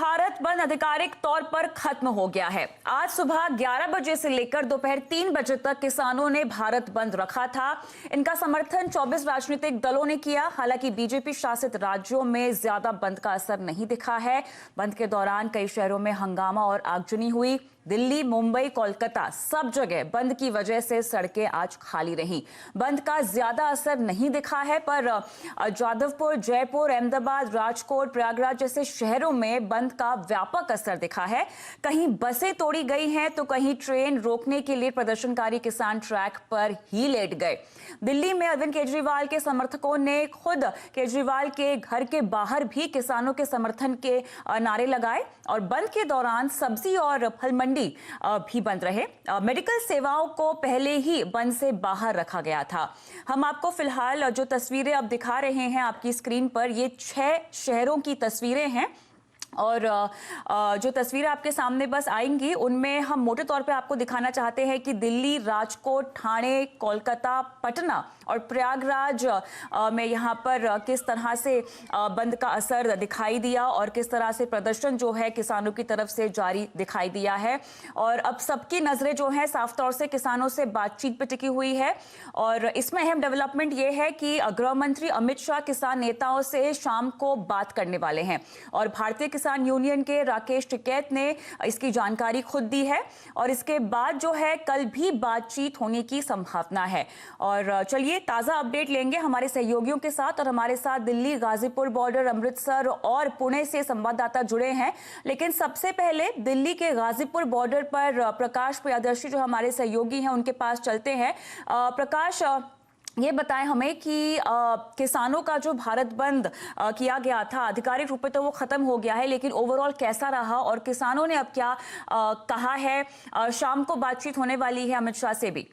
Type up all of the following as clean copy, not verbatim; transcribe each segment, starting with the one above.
भारत बंद आधिकारिक तौर पर खत्म हो गया है। आज सुबह 11 बजे से लेकर दोपहर 3 बजे तक किसानों ने भारत बंद रखा था। इनका समर्थन 24 राजनीतिक दलों ने किया। हालांकि बीजेपी शासित राज्यों में ज्यादा बंद का असर नहीं दिखा है। बंद के दौरान कई शहरों में हंगामा और आगजनी हुई। दिल्ली, मुंबई, कोलकाता सब जगह बंद की वजह से सड़कें आज खाली रहीं। बंद का ज्यादा असर नहीं दिखा है, पर जादवपुर, जयपुर, अहमदाबाद, राजकोट, प्रयागराज जैसे शहरों में बंद का व्यापक असर दिखा है। कहीं बसें तोड़ी गई हैं तो कहीं ट्रेन रोकने के लिए प्रदर्शनकारी किसान ट्रैक पर ही लेट गए। दिल्ली में अरविंद केजरीवाल के समर्थकों ने खुद केजरीवाल के घर के बाहर भी किसानों के समर्थन के नारे लगाए और बंद के दौरान सब्जी और फल मंडी भी बंद रहे। मेडिकल सेवाओं को पहले ही बंद से बाहर रखा गया था। हम आपको फिलहाल जो तस्वीरें अब दिखा रहे हैं आपकी स्क्रीन पर, ये 6 शहरों की तस्वीरें हैं और जो तस्वीरें आपके सामने बस आएंगी उनमें हम मोटे तौर पे आपको दिखाना चाहते हैं कि दिल्ली, राजकोट, ठाणे, कोलकाता, पटना और प्रयागराज में यहाँ पर किस तरह से बंद का असर दिखाई दिया और किस तरह से प्रदर्शन जो है किसानों की तरफ से जारी दिखाई दिया है। और अब सबकी नजरें जो है साफ तौर से किसानों से बातचीत पर टिकी हुई है और इसमें अहम डेवलपमेंट ये है कि गृह मंत्री अमित शाह किसान नेताओं से शाम को बात करने वाले हैं और भारतीय किसान यूनियन के राकेश टिकैत ने इसकी जानकारी खुद दी है और इसके बाद जो है कल भी बातचीत होने की संभावना है। और चलिए ताजा अपडेट लेंगे हमारे सहयोगियों के साथ और हमारे साथ दिल्ली, गाजीपुर बॉर्डर, अमृतसर और पुणे से संवाददाता जुड़े हैं। लेकिन सबसे पहले दिल्ली के गाजीपुर बॉर्डर पर प्रकाश प्रियदर्शी जो हमारे सहयोगी हैं उनके पास चलते हैं। प्रकाश, ये बताएं हमें कि किसानों का जो भारत बंद किया गया था आधिकारिक रूप में तो वो खत्म हो गया है, लेकिन ओवरऑल कैसा रहा और किसानों ने अब क्या कहा है? शाम को बातचीत होने वाली है अमित शाह से भी।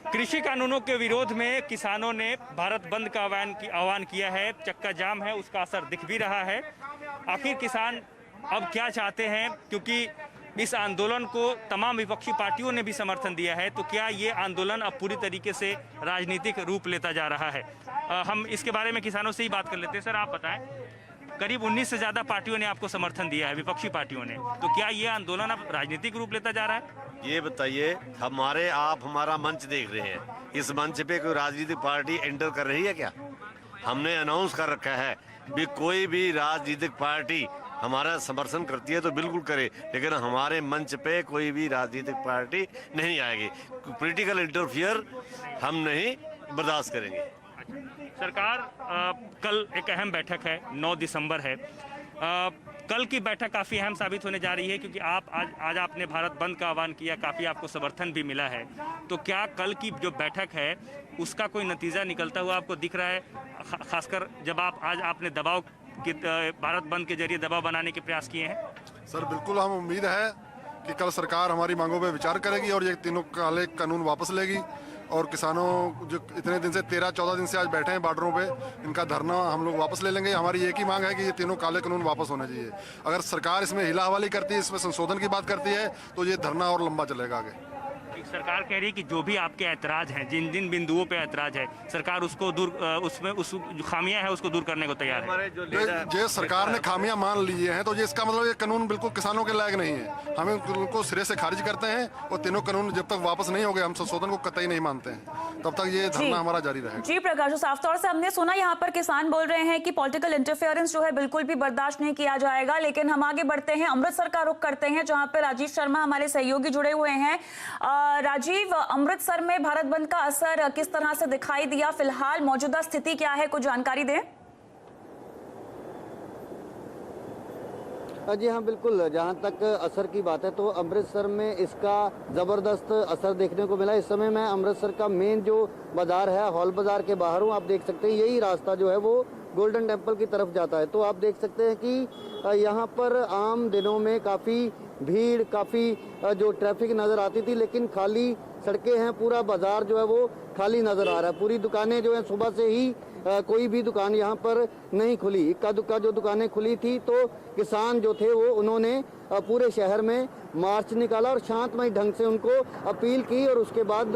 कृषि कानूनों के विरोध में किसानों ने भारत बंद का आह्वान किया है। चक्का जाम है, उसका असर दिख भी रहा है। आखिर किसान अब क्या चाहते हैं, क्योंकि इस आंदोलन को तमाम विपक्षी पार्टियों ने भी समर्थन दिया है, तो क्या ये आंदोलन अब पूरी तरीके से राजनीतिक रूप लेता जा रहा है? हम इसके बारे में किसानों से ही बात कर लेते हैं। सर, आप बताएं, करीब 19 से ज़्यादा पार्टियों ने आपको समर्थन दिया है, विपक्षी पार्टियों ने, तो क्या ये आंदोलन अब राजनीतिक रूप लेता जा रहा है? ये बताइए, आप हमारा मंच देख रहे हैं, इस मंच पे कोई राजनीतिक पार्टी एंटर कर रही है क्या? हमने अनाउंस कर रखा है भी कोई भी राजनीतिक पार्टी हमारा समर्थन करती है तो बिल्कुल करे, लेकिन हमारे मंच पे कोई भी राजनीतिक पार्टी नहीं आएगी। पॉलिटिकल इंटरफियर हम नहीं बर्दाश्त करेंगे। सरकार कल एक अहम बैठक है, 9 दिसंबर है। कल की बैठक काफ़ी अहम साबित होने जा रही है, क्योंकि आज आपने भारत बंद का आह्वान किया, काफ़ी आपको समर्थन भी मिला है। तो क्या कल की जो बैठक है उसका कोई नतीजा निकलता हुआ आपको दिख रहा है, खासकर जब आज आपने दबाव कि भारत बंद के जरिए दबाव बनाने के प्रयास किए हैं? सर, बिल्कुल हम उम्मीद है कि कल सरकार हमारी मांगों पे विचार करेगी और ये तीनों काले कानून वापस लेगी और किसानों जो इतने दिन से 13-14 दिन से आज बैठे हैं बॉर्डरों पे, इनका धरना हम लोग वापस ले लेंगे। हमारी एक ही मांग है कि ये तीनों काले कानून वापस होने चाहिए। अगर सरकार इसमें हिला हवाली करती है, इसमें संशोधन की बात करती है, तो ये धरना और लंबा चलेगा आगे। सरकार कह रही है कि जो भी आपके ऐतराज हैं, जिन बिंदुओं पे ऐतराज है, सरकार उसको उस जो खामियां है उसको दूर करने को तैयार है। जो सरकार ने खामियां मान ली हैं तो ये इसका मतलब ये कानून बिल्कुल किसानों के लायक नहीं है। हमें उनको सिरे से खारिज करते हैं और तीनों कानून जब तक वापस नहीं हो गए, हम संशोधन को कतई नहीं मानते हैं, तब तक ये धरना हमारा जारी रहेगा। जी प्रकाश, साफ तौर से हमने सुना यहाँ पर किसान बोल रहे हैं कि पॉलिटिकल इंटरफेरेंस जो है बिल्कुल भी बर्दाश्त नहीं किया जाएगा। लेकिन हम आगे बढ़ते हैं, अमृतसर का रुख करते हैं जहाँ पे राजीव शर्मा हमारे सहयोगी जुड़े हुए हैं। राजीव, अमृतसर में भारत बंद का असर किस तरह से दिखाई दिया? फिलहाल मौजूदा स्थिति क्या है, कुछ जानकारी दें। जी हाँ, बिल्कुल। जहाँ तक असर की बात है तो अमृतसर में इसका ज़बरदस्त असर देखने को मिला। इस समय मैं अमृतसर का मेन जो बाज़ार है, हॉल बाज़ार के बाहर हूँ। आप देख सकते हैं यही रास्ता जो है वो गोल्डन टेम्पल की तरफ जाता है। तो आप देख सकते हैं कि यहाँ पर आम दिनों में काफ़ी भीड़, काफ़ी जो ट्रैफिक नज़र आती थी, लेकिन खाली सड़कें हैं, पूरा बाजार जो है वो खाली नज़र आ रहा है। पूरी दुकानें जो हैं सुबह से ही कोई भी दुकान यहाँ पर नहीं खुली। इक्का दुक्का जो दुकानें खुली थी, तो किसान जो थे वो उन्होंने पूरे शहर में मार्च निकाला और शांतमय ढंग से उनको अपील की, और उसके बाद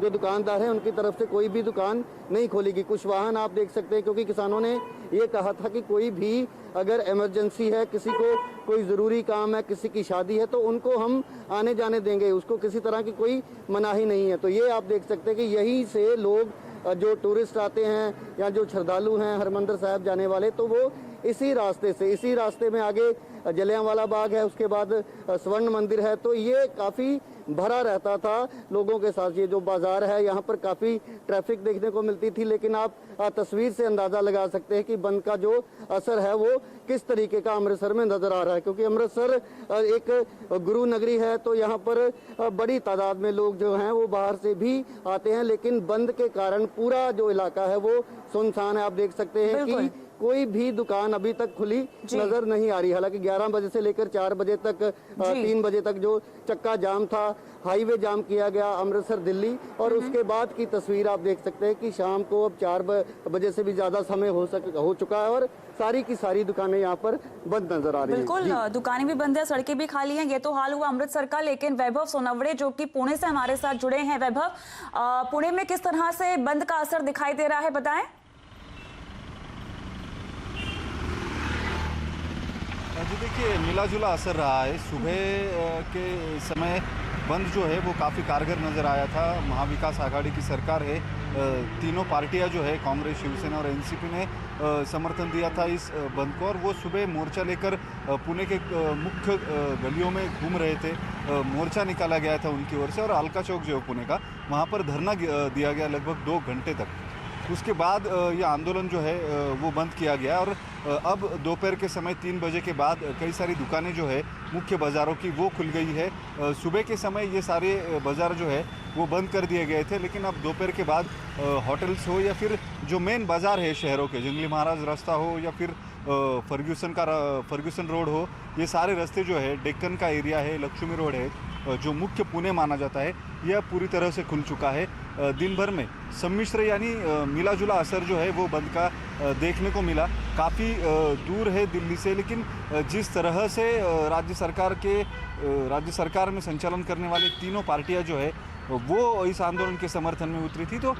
जो दुकानदार हैं उनकी तरफ से कोई भी दुकान नहीं खोलेगी। कुछ वाहन आप देख सकते हैं, क्योंकि किसानों ने ये कहा था कि कोई भी अगर इमरजेंसी है, किसी को कोई ज़रूरी काम है, किसी की शादी है, तो उनको हम आने जाने देंगे, उसको किसी तरह की कोई मनाही नहीं है। तो ये आप देख सकते हैं कि यहीं से लोग जो टूरिस्ट आते हैं या जो श्रद्धालु हैं हरमंदिर साहब जाने वाले, तो वो इसी रास्ते में आगे जलियांवाला बाग है, उसके बाद स्वर्ण मंदिर है, तो ये काफ़ी भरा रहता था लोगों के साथ। ये जो बाजार है यहाँ पर काफ़ी ट्रैफिक देखने को मिलती थी, लेकिन आप तस्वीर से अंदाज़ा लगा सकते हैं कि बंद का जो असर है वो किस तरीके का अमृतसर में नज़र आ रहा है। क्योंकि अमृतसर एक गुरु नगरी है, तो यहाँ पर बड़ी तादाद में लोग जो हैं वो बाहर से भी आते हैं, लेकिन बंद के कारण पूरा जो इलाका है वो सुनसान है। आप देख सकते हैं कि कोई भी दुकान अभी तक खुली नजर नहीं आ रही। हालांकि 11 बजे से लेकर 4 बजे तक 3 बजे तक जो चक्का जाम था, हाईवे जाम किया गया अमृतसर दिल्ली, और उसके बाद की तस्वीर आप देख सकते हैं कि शाम को अब 4 बजे से भी ज्यादा समय हो चुका है और सारी की सारी दुकानें यहाँ पर बंद नजर आ रही हैं। बिल्कुल, दुकानें भी बंद है, सड़कें भी खाली हैं। ये तो हाल हुआ अमृतसर का, लेकिन वैभव सोनवड़े जो कि पुणे से हमारे साथ जुड़े हैं। वैभव, पुणे में किस तरह से बंद का असर दिखाई दे रहा है, बताएं। जी देखिए, मिला जुला असर रहा है। सुबह के समय बंद जो है वो काफ़ी कारगर नज़र आया था। महाविकास आघाड़ी की सरकार है, तीनों पार्टियां जो है कांग्रेस, शिवसेना और एनसीपी ने समर्थन दिया था इस बंद को, और वो सुबह मोर्चा लेकर पुणे के मुख्य गलियों में घूम रहे थे। मोर्चा निकाला गया था उनकी ओर से, और अलका चौक जो है पुणे का, वहाँ पर धरना दिया गया लगभग 2 घंटे तक। उसके बाद ये आंदोलन जो है वो बंद किया गया, और अब दोपहर के समय 3 बजे के बाद कई सारी दुकानें जो है मुख्य बाज़ारों की वो खुल गई है। सुबह के समय ये सारे बाज़ार जो है वो बंद कर दिए गए थे, लेकिन अब दोपहर के बाद होटल्स हो या फिर जो मेन बाज़ार है शहरों के, जंगली महाराज रास्ता हो या फिर फर्ग्यूसन रोड हो, ये सारे रास्ते जो है, डेक्कन का एरिया है, लक्ष्मी रोड है, जो मुख्य पुणे माना जाता है, यह पूरी तरह से खुल चुका है। दिन भर में सम्मिश्र यानी मिला जुला असर जो है वो बंद का देखने को मिला। काफ़ी दूर है दिल्ली से, लेकिन जिस तरह से राज्य सरकार में संचालन करने वाली तीनों पार्टियां जो है वो इस आंदोलन के समर्थन में उतरी थी, तो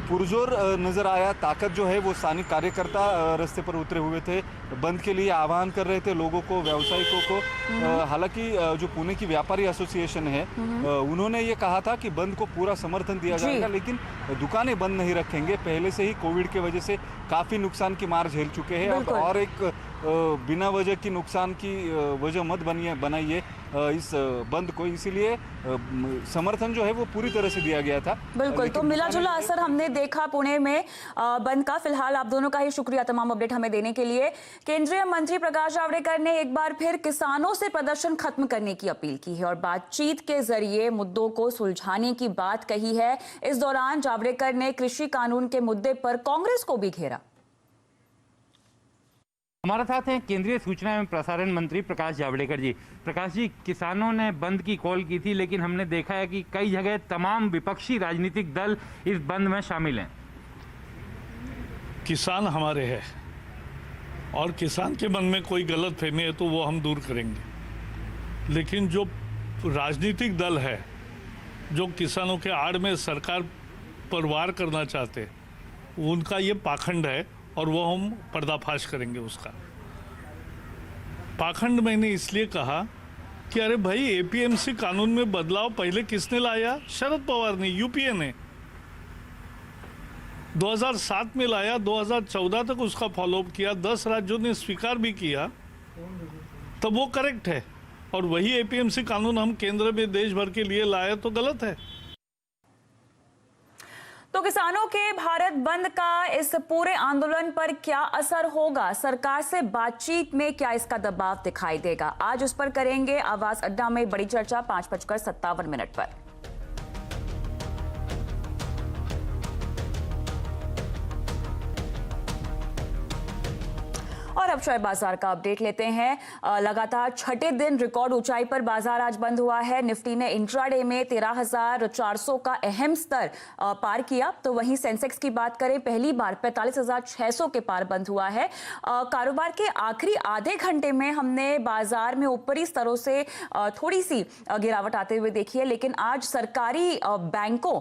पुरजोर नज़र आया। ताकत जो है वो स्थानिक कार्यकर्ता रास्ते पर उतरे हुए थे, बंद के लिए आह्वान कर रहे थे लोगों को, व्यावसायिकों को। हालांकि जो पुणे की व्यापारी एसोसिएशन है, उन्होंने ये कहा था कि बंद को पूरा समर्थन दिया जाएगा, लेकिन दुकानें बंद नहीं रखेंगे। पहले से ही कोविड के वजह से काफ़ी नुकसान की मार झेल चुके हैं, और एक बिना वजह की नुकसान की वजह मत बनाइए इस बंद को, इसीलिए समर्थन जो है वो पूरी तरह से दिया गया था। बिल्कुल, तो मिला जुला असर हमने देखा पुणे में बंद का। फिलहाल आप दोनों का ही शुक्रिया तमाम अपडेट हमें देने के लिए। केंद्रीय मंत्री प्रकाश जावड़ेकर ने एक बार फिर किसानों से प्रदर्शन खत्म करने की अपील की है और बातचीत के जरिए मुद्दों को सुलझाने की बात कही है। इस दौरान जावड़ेकर ने कृषि कानून के मुद्दे पर कांग्रेस को भी घेरा। हमारे साथ हैं केंद्रीय सूचना एवं प्रसारण मंत्री प्रकाश जावड़ेकर जी। प्रकाश जी, किसानों ने बंद की कॉल की थी, लेकिन हमने देखा है कि कई जगह तमाम विपक्षी राजनीतिक दल इस बंद में शामिल हैं। किसान हमारे हैं, और किसान के मन में कोई गलत फहमी है तो वो हम दूर करेंगे, लेकिन जो राजनीतिक दल है जो किसानों के आड़ में सरकार पर वार करना चाहते हैं, उनका ये पाखंड है, और वो हम पर्दाफाश करेंगे उसका। पाखंड मैंने इसलिए कहा कि अरे भाई, एपीएमसी कानून में बदलाव पहले किसने लाया? शरद पवार ने, यूपीए ने 2007 में लाया, 2014 तक उसका फॉलोअप किया, 10 राज्यों ने स्वीकार भी किया, तब वो करेक्ट है। और वही एपीएमसी कानून हम केंद्र में देश भर के लिए लाए तो गलत है। तो किसानों के भारत बंद का इस पूरे आंदोलन पर क्या असर होगा? सरकार से बातचीत में क्या इसका दबाव दिखाई देगा? आज उस पर करेंगे आवाज अड्डा में बड़ी चर्चा 5:57 पर। और अब शेयर बाजार का अपडेट लेते हैं। लगातार छठे दिन रिकॉर्ड ऊंचाई पर बाजार आज बंद हुआ है। निफ्टी ने इंट्राडे में 13,400 का अहम स्तर पार किया, तो वहीं सेंसेक्स की बात करें, पहली बार 45,600 के पार बंद हुआ है। कारोबार के आखिरी आधे घंटे में हमने बाजार में ऊपरी स्तरों से थोड़ी सी गिरावट आते हुए देखी है, लेकिन आज सरकारी बैंकों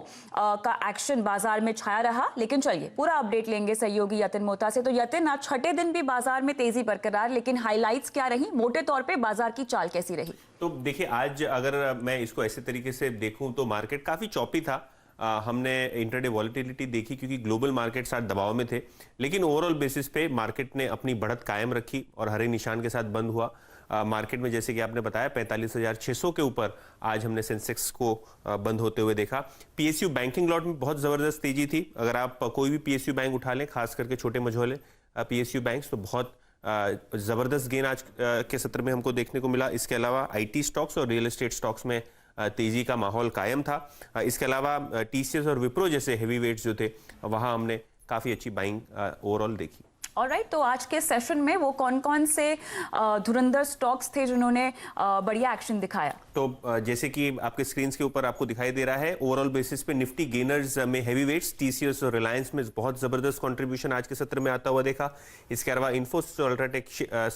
का एक्शन बाजार में छाया रहा। लेकिन चलिए पूरा अपडेट लेंगे सहयोगी यतिन मोहता से। तो यतिन, आज छठे दिन भी बाजार में तेजी बरकरार, लेकिन हाइलाइट्स क्या रही, मोटे तौर पे बाजार की चाल कैसी रही? तो देखिए, आज अगर मैं इसको ऐसे तरीके से देखूं तो मार्केट काफी चौपी था। हमने इंट्राडे वॉलेटिलिटी देखी क्योंकि ग्लोबल मार्केट्स आज दबाव में थे, लेकिन ओवरऑल बेसिस पे मार्केट ने अपनी बढ़त कायम रखी और हरे निशान के साथ बंद हुआ। मार्केट में जैसे कि आपने बताया 45,600 के ऊपर आज हमने सेंसेक्स को बंद होते हुए देखा। पीएसयू बैंकिंग लॉट में बहुत जबरदस्त तेजी थी। अगर आप कोई भी पीएसयू बैंक उठा लें, खास करके छोटे मझोले पीएसयू बैंक्स, तो बहुत जबरदस्त गेन आज के सत्र में हमको देखने को मिला। इसके अलावा आईटी स्टॉक्स और रियल एस्टेट स्टॉक्स में तेजी का माहौल कायम था। इसके अलावा टीसीएस और विप्रो जैसे हेवी वेट्स जो थे, वहां हमने काफी अच्छी बाइंग ओवरऑल देखी। ऑलराइट, तो आज के सेशन में वो कौन कौन से धुरंधर स्टॉक्स थे जिन्होंने बढ़िया एक्शन दिखाया? तो जैसे कि आपके स्क्रीन के ऊपर आपको दिखाई दे रहा है, ओवरऑल बेसिस पे निफ्टी गेनर्स में हेवी वेट्स टीसीएस और रिलायंस में बहुत जबरदस्त कंट्रीब्यूशन आज के सत्र में आता हुआ देखा। इसके अलावा इन्फोसिस और अल्ट्राटेक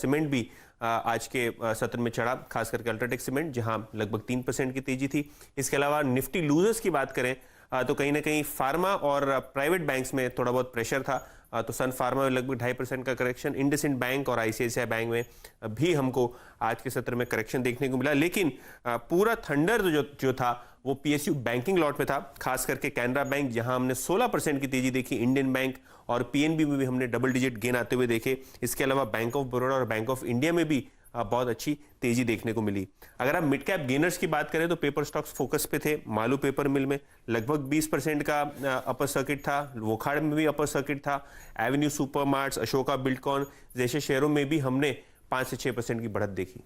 सीमेंट भी आज के सत्र में चढ़ा, खास करके अल्ट्राटेक सीमेंट जहां लगभग 3% की तेजी थी। इसके अलावा निफ्टी लूजर्स की बात करें तो कहीं ना कहीं फार्मा और प्राइवेट बैंक्स में थोड़ा बहुत प्रेशर था। तो सन फार्मा में लगभग 2.5% का करेक्शन, इंडसइंड बैंक और आईसीआईसीआई बैंक में भी हमको आज के सत्र में करेक्शन देखने को मिला। लेकिन पूरा थंडर जो था वो पीएसयू बैंकिंग लॉट में था, खास करके कैनरा बैंक जहां हमने 16% की तेजी देखी। इंडियन बैंक और पीएनबी में भी हमने डबल डिजिट गेन आते हुए देखे। इसके अलावा बैंक ऑफ बड़ौदा और बैंक ऑफ इंडिया में भी बहुत अच्छी तेजी देखने को मिली। अगर आप मिड कैप गेनर्स की बात करें तो पेपर स्टॉक्स फोकस पे थे। मालू पेपर मिल में लगभग 20% का अपर सर्किट था, वोखाड़ में भी अपर सर्किट था, एवेन्यू सुपरमार्ट्स, अशोका बिल्डकॉन जैसे शेयरों में भी हमने 5 से 6% की बढ़त देखी।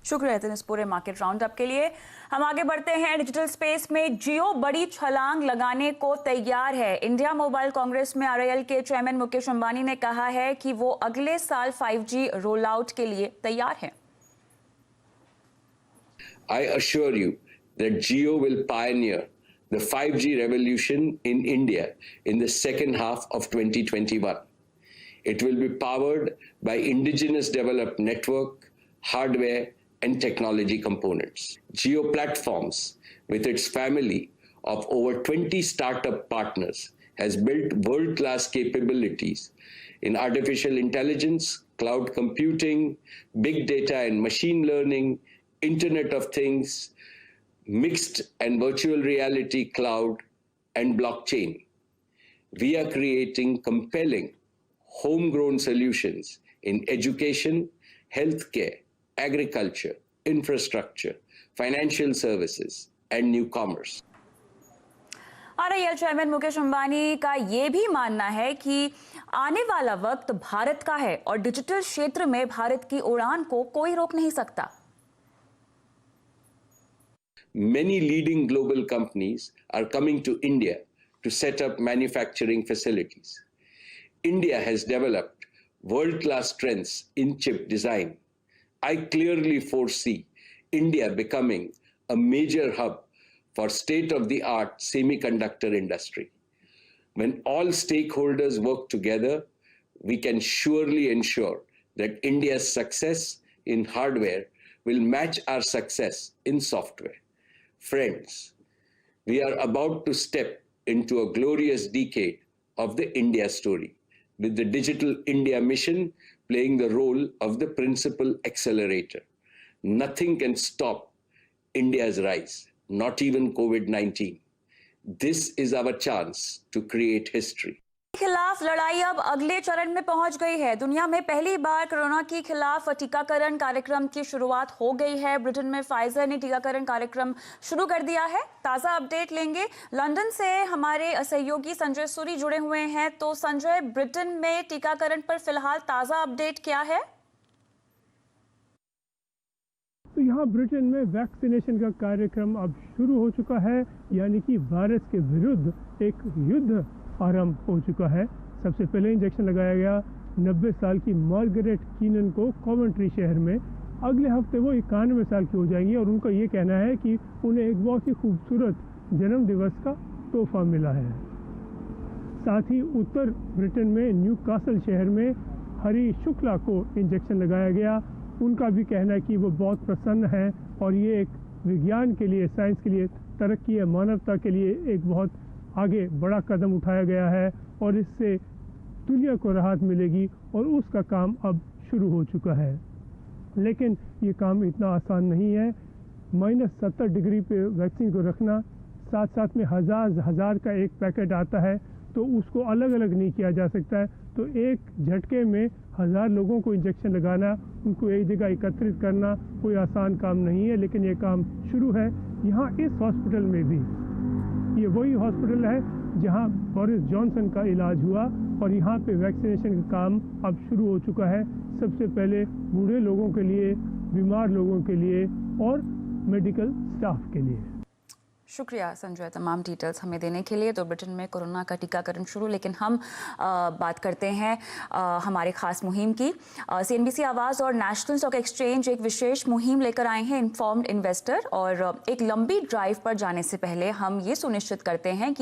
शुक्रिया इस पूरे मार्केट राउंड अप के लिए। हम आगे बढ़ते हैं। डिजिटल स्पेस में जियो बड़ी छलांग लगाने को तैयार है। इंडिया मोबाइल कांग्रेस में आरआईएल के चेयरमैन मुकेश अंबानी ने कहा है कि वो अगले साल 5G रोल आउट के लिए तैयार हैं। I assure you that Jio will pioneer the 5G revolution in India in the second half of 2021. It will be powered by indigenous developed network, hardware, and technology components. Jio Platforms, with its family of over 20 startup partners, has built world-class capabilities in artificial intelligence, cloud computing, big data and machine learning, Internet of Things, mixed and virtual reality cloud, and blockchain. We are creating compelling homegrown solutions in education, healthcare, agriculture, infrastructure, financial services, and new commerce. RIL chairman Mukesh Ambani का यह भी मानना है कि आने वाला वक्त भारत का है और डिजिटल क्षेत्र में भारत की उड़ान को कोई रोक नहीं सकता। Many leading global companies are coming to India to set up manufacturing facilities. India has developed world-class strengths in chip design. I clearly foresee India becoming a major hub for state-of-the-art semiconductor industry. When all stakeholders work together, we can surely ensure that India's success in hardware will match our success in software. Friends, we are about to step into a glorious decade of the India story, with the Digital India mission playing the role of the principal accelerator. Nothing can stop India's rise, not even COVID-19. This is our chance to create history. खिलाफ लड़ाई अब अगले चरण में पहुंच गई है। दुनिया में पहली बार कोरोना के खिलाफ टीकाकरण कार्यक्रम की शुरुआत हो गई है। ब्रिटेन में फाइजर ने टीकाकरण कार्यक्रम शुरू कर दिया है। ताजा अपडेट लेंगे। लंदन से हमारे सहयोगी संजय सूरी जुड़े हुए हैं। तो संजय, ब्रिटेन में टीकाकरण पर फिलहाल ताजा अपडेट क्या है? तो यहाँ ब्रिटेन में वैक्सीनेशन का कार्यक्रम अब शुरू हो चुका है, यानी कि वायरस के विरुद्ध एक युद्ध आरंभ हो चुका है। सबसे पहले इंजेक्शन लगाया गया 90 साल की मार्गरेट कीनन को कॉवेंट्री शहर में। अगले हफ्ते वो 91 साल की हो जाएंगी और उनका ये कहना है कि उन्हें एक बहुत ही खूबसूरत जन्म दिवस का तोहफा मिला है। साथ ही उत्तर ब्रिटेन में न्यूकासल शहर में हरी शुक्ला को इंजेक्शन लगाया गया। उनका भी कहना है कि वो बहुत प्रसन्न है और ये एक विज्ञान के लिए, साइंस के लिए तरक्की है, मानवता के लिए एक बहुत आगे बड़ा कदम उठाया गया है और इससे दुनिया को राहत मिलेगी और उसका काम अब शुरू हो चुका है। लेकिन ये काम इतना आसान नहीं है। -70 डिग्री पे वैक्सीन को रखना, साथ साथ में हज़ार का एक पैकेट आता है तो उसको अलग अलग नहीं किया जा सकता है। तो एक झटके में 1000 लोगों को इंजेक्शन लगाना, उनको एक जगह एकत्रित करना कोई आसान काम नहीं है, लेकिन ये काम शुरू है। यहाँ इस हॉस्पिटल में भी, ये वही हॉस्पिटल है जहाँ बोरिस जॉनसन का इलाज हुआ और यहाँ पे वैक्सीनेशन का काम अब शुरू हो चुका है। सबसे पहले बूढ़े लोगों के लिए, बीमार लोगों के लिए और मेडिकल स्टाफ के लिए। शुक्रिया संजय तमाम डिटेल्स हमें देने के लिए। तो ब्रिटेन में कोरोना का टीकाकरण शुरू, लेकिन हम बात करते हैं हमारे खास मुहिम की। CNBC आवाज़ और नेशनल स्टॉक एक्सचेंज एक विशेष मुहिम लेकर आए हैं, इन्फॉर्म्ड इन्वेस्टर। और एक लंबी ड्राइव पर जाने से पहले हम ये सुनिश्चित करते हैं कि